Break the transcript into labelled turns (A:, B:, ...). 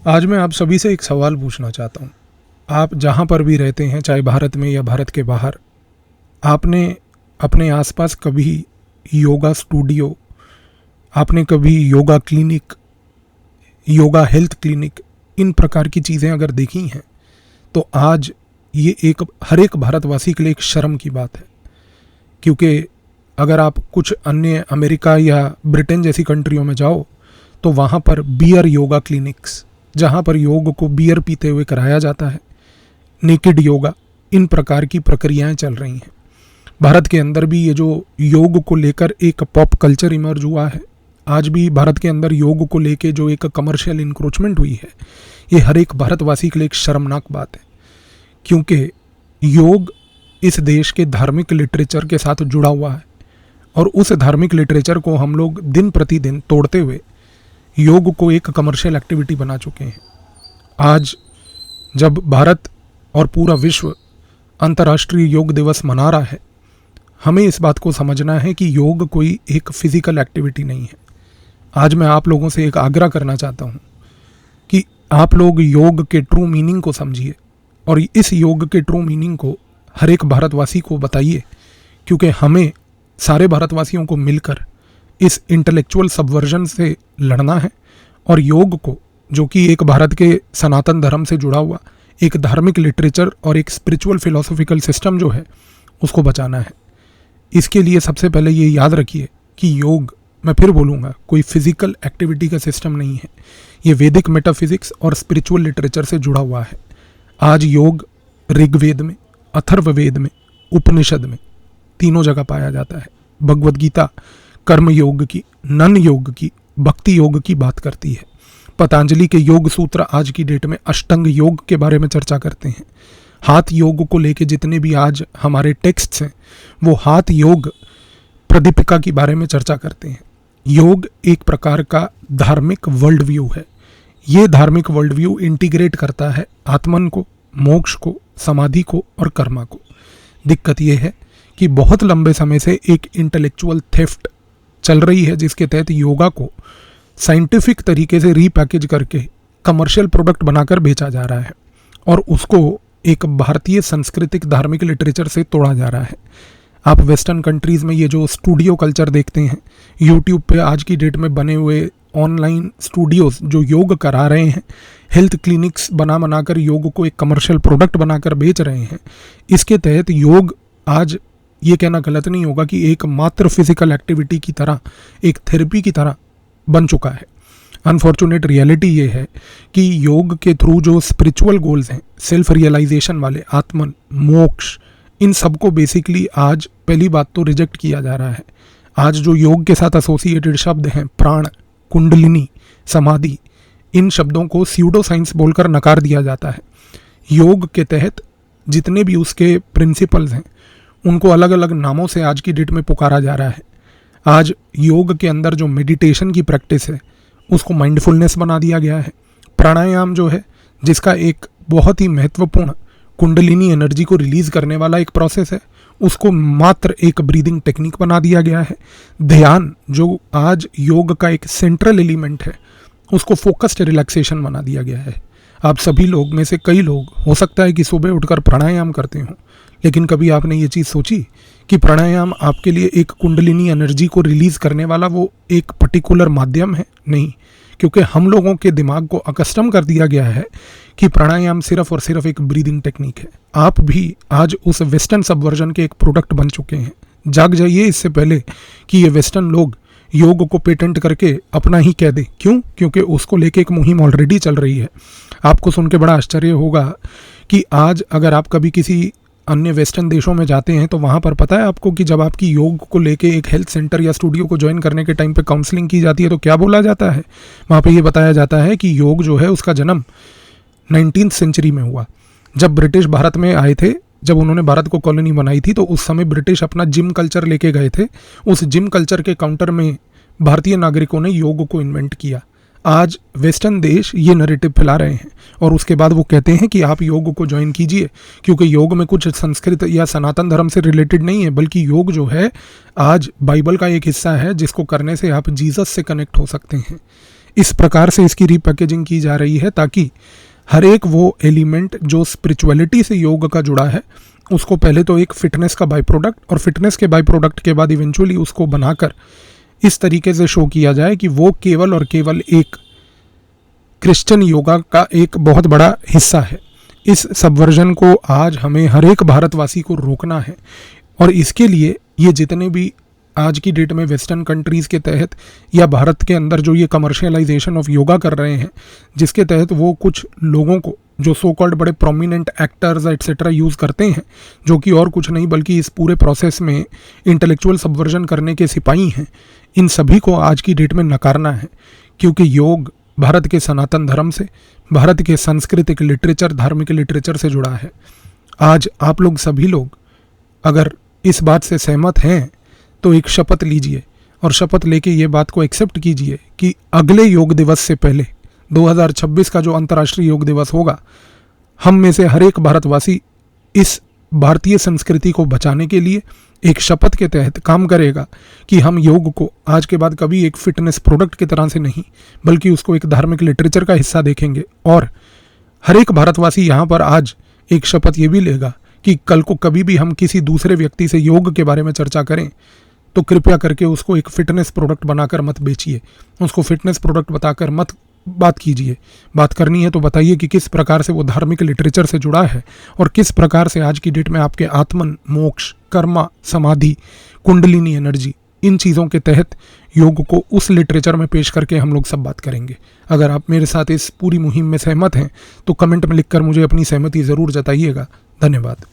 A: आज मैं आप सभी से एक सवाल पूछना चाहता हूँ। आप जहाँ पर भी रहते हैं, चाहे भारत में या भारत के बाहर, आपने अपने आसपास कभी योगा स्टूडियो, आपने कभी yoga clinic, yoga health clinic, इन प्रकार की चीज़ें अगर देखी हैं तो आज ये एक हर एक भारतवासी के लिए एक शर्म की बात है। क्योंकि अगर आप कुछ अन्य अमेरिका या ब्रिटेन जैसी कंट्रियों में जाओ तो वहाँ पर बियर योगा क्लिनिक्स, जहाँ पर योग को बियर पीते हुए कराया जाता है, नेकेड योगा, इन प्रकार की प्रक्रियाएं चल रही हैं। भारत के अंदर भी ये जो योग को लेकर एक पॉप कल्चर इमर्ज हुआ है, आज भी भारत के अंदर योग को लेकर जो एक कमर्शियल इंक्रोचमेंट हुई है, ये हर एक भारतवासी के लिए एक शर्मनाक बात है। क्योंकि योग इस देश के धार्मिक लिटरेचर के साथ जुड़ा हुआ है और उस धार्मिक लिटरेचर को हम लोग दिन प्रतिदिन तोड़ते हुए योग को एक कमर्शियल एक्टिविटी बना चुके हैं। आज जब भारत और पूरा विश्व अंतर्राष्ट्रीय योग दिवस मना रहा है, हमें इस बात को समझना है कि योग कोई एक फिजिकल एक्टिविटी नहीं है। आज मैं आप लोगों से एक आग्रह करना चाहता हूँ कि आप लोग योग के ट्रू मीनिंग को समझिए और इस योग के ट्रू मीनिंग को हर एक भारतवासी को बताइए। क्योंकि हमें सारे भारतवासियों को मिलकर इस इंटेलेक्चुअल सबवर्जन से लड़ना है और योग को, जो कि एक भारत के सनातन धर्म से जुड़ा हुआ एक धार्मिक लिटरेचर और एक स्पिरिचुअल फिलोसॉफिकल सिस्टम जो है, उसको बचाना है। इसके लिए सबसे पहले ये याद रखिए कि योग, मैं फिर बोलूँगा, कोई फिजिकल एक्टिविटी का सिस्टम नहीं है। ये वैदिक मेटाफिजिक्स और स्पिरिचुअल लिटरेचर से जुड़ा हुआ है। आज योग ऋग्वेद में, अथर्ववेद में, उपनिषद में, तीनों जगह पाया जाता है। भगवद गीता कर्म योग की, नन योग की, भक्ति योग की बात करती है। पतंजलि के योग सूत्र आज की डेट में अष्टांग योग के बारे में चर्चा करते हैं। हाथ योग को लेके जितने भी आज हमारे टेक्स्ट्स हैं, वो हाथ योग प्रदीपिका के बारे में चर्चा करते हैं। योग एक प्रकार का धार्मिक वर्ल्ड व्यू है। ये धार्मिक वर्ल्ड व्यू इंटीग्रेट करता है आत्मन को, मोक्ष को, समाधि को और कर्मा को। दिक्कत ये है कि बहुत लंबे समय से एक इंटेलेक्चुअल थेफ्ट चल रही है, जिसके तहत योगा को साइंटिफिक तरीके से रीपैकेज करके कमर्शियल प्रोडक्ट बनाकर बेचा जा रहा है और उसको एक भारतीय सांस्कृतिक धार्मिक लिटरेचर से तोड़ा जा रहा है। आप वेस्टर्न कंट्रीज़ में ये जो स्टूडियो कल्चर देखते हैं, यूट्यूब पे आज की डेट में बने हुए ऑनलाइन स्टूडियोज़ जो योग करा रहे हैं, हेल्थ क्लिनिक्स बनाकर योग को एक कमर्शियल प्रोडक्ट बनाकर बेच रहे हैं, इसके तहत योग आज, ये कहना गलत नहीं होगा कि एक मात्र फिजिकल एक्टिविटी की तरह, एक थेरेपी की तरह बन चुका है। अनफॉर्चुनेट रियलिटी ये है कि योग के थ्रू जो स्पिरिचुअल गोल्स हैं, सेल्फ रियलाइजेशन वाले, आत्मन, मोक्ष, इन सबको बेसिकली आज पहली बात तो रिजेक्ट किया जा रहा है। आज जो योग के साथ एसोसिएटेड शब्द हैं, प्राण, कुंडलिनी, समाधि, इन शब्दों को स्यूडो साइंस बोलकर नकार दिया जाता है। योग के तहत जितने भी उसके प्रिंसिपल्स हैं, उनको अलग अलग नामों से आज की डेट में पुकारा जा रहा है। आज योग के अंदर जो मेडिटेशन की प्रैक्टिस है, उसको माइंडफुलनेस बना दिया गया है। प्राणायाम जो है, जिसका एक बहुत ही महत्वपूर्ण कुंडलिनी एनर्जी को रिलीज करने वाला एक प्रोसेस है, उसको मात्र एक ब्रीदिंग टेक्निक बना दिया गया है। ध्यान, जो आज योग का एक सेंट्रल एलिमेंट है, उसको फोकस्ड रिलैक्सेशन बना दिया गया है। आप सभी लोग में से कई लोग हो सकता है कि सुबह उठकर प्राणायाम करते हों, लेकिन कभी आपने ये चीज़ सोची कि प्राणायाम आपके लिए एक कुंडलिनी एनर्जी को रिलीज करने वाला वो एक पर्टिकुलर माध्यम है? नहीं, क्योंकि हम लोगों के दिमाग को अकस्टम कर दिया गया है कि प्राणायाम सिर्फ और सिर्फ एक ब्रीदिंग टेक्निक है। आप भी आज उस वेस्टर्न सबवर्जन के एक प्रोडक्ट बन चुके हैं। जाग जाइए इससे पहले कि ये वेस्टर्न लोग योग को पेटेंट करके अपना ही कह दें। क्यों? क्योंकि उसको लेके एक मुहिम ऑलरेडी चल रही है। आपको सुन के बड़ा आश्चर्य होगा कि आज अगर आप कभी किसी अन्य वेस्टर्न देशों में जाते हैं तो वहाँ पर पता है आपको कि जब आपकी योग को लेके एक हेल्थ सेंटर या स्टूडियो को ज्वाइन करने के टाइम पे काउंसलिंग की जाती है तो क्या बोला जाता है? वहाँ पे ये बताया जाता है कि योग जो है उसका जन्म 19th सेंचुरी में हुआ। जब ब्रिटिश भारत में आए थे, जब उन्होंने भारत को कॉलोनी बनाई थी, तो उस समय ब्रिटिश अपना जिम कल्चर लेके गए थे। उस जिम कल्चर के काउंटर में भारतीय नागरिकों ने योग को इन्वेंट किया। आज वेस्टर्न देश ये नैरेटिव फैला रहे हैं और उसके बाद वो कहते हैं कि आप योग को ज्वाइन कीजिए, क्योंकि योग में कुछ संस्कृत या सनातन धर्म से रिलेटेड नहीं है, बल्कि योग जो है आज बाइबल का एक हिस्सा है, जिसको करने से आप जीसस से कनेक्ट हो सकते हैं। इस प्रकार से इसकी रीपैकेजिंग की जा रही है ताकि हर एक वो एलिमेंट जो स्पिरिचुअलिटी से योग का जुड़ा है उसको पहले तो एक फिटनेस का बाई प्रोडक्ट और फिटनेस के बाई प्रोडक्ट के बाद इवेंचुअली उसको बनाकर इस तरीके से शो किया जाए कि वो केवल और केवल एक क्रिश्चियन योगा का एक बहुत बड़ा हिस्सा है। इस सबवर्जन को आज हमें हर एक भारतवासी को रोकना है और इसके लिए ये जितने भी आज की डेट में वेस्टर्न कंट्रीज़ के तहत या भारत के अंदर जो ये कमर्शियलाइजेशन ऑफ योगा कर रहे हैं, जिसके तहत वो कुछ लोगों को जो सो कॉल्ड बड़े प्रोमिनेंट एक्टर्स एट्सेट्रा यूज़ करते हैं, जो कि और कुछ नहीं बल्कि इस पूरे प्रोसेस में इंटेलेक्चुअल सबवर्जन करने के सिपाही हैं, इन सभी को आज की डेट में नकारना है। क्योंकि योग भारत के सनातन धर्म से, भारत के सांस्कृतिक लिटरेचर, धार्मिक लिटरेचर से जुड़ा है। आज आप लोग सभी लोग अगर इस बात से सहमत हैं तो एक शपथ लीजिए और शपथ लेके ये बात को एक्सेप्ट कीजिए कि अगले योग दिवस से पहले 2026 का जो अंतर्राष्ट्रीय योग दिवस होगा, हम में से हर एक भारतवासी इस भारतीय संस्कृति को बचाने के लिए एक शपथ के तहत काम करेगा कि हम योग को आज के बाद कभी एक फिटनेस प्रोडक्ट की तरह से नहीं बल्कि उसको एक धार्मिक लिटरेचर का हिस्सा देखेंगे। और हर एक भारतवासी यहाँ पर आज एक शपथ ये भी लेगा कि कल को कभी भी हम किसी दूसरे व्यक्ति से योग के बारे में चर्चा करें तो कृपया करके उसको एक फिटनेस प्रोडक्ट बनाकर मत बेचिए, उसको फिटनेस प्रोडक्ट बताकर मत बात कीजिए। बात करनी है तो बताइए कि किस प्रकार से वो धार्मिक लिटरेचर से जुड़ा है और किस प्रकार से आज की डेट में आपके आत्मन, मोक्ष, कर्मा, समाधि, कुंडलिनी एनर्जी, इन चीज़ों के तहत योग को उस लिटरेचर में पेश करके हम लोग सब बात करेंगे। अगर आप मेरे साथ इस पूरी मुहिम में सहमत हैं तो कमेंट में लिखकर मुझे अपनी सहमति ज़रूर जताइएगा। धन्यवाद।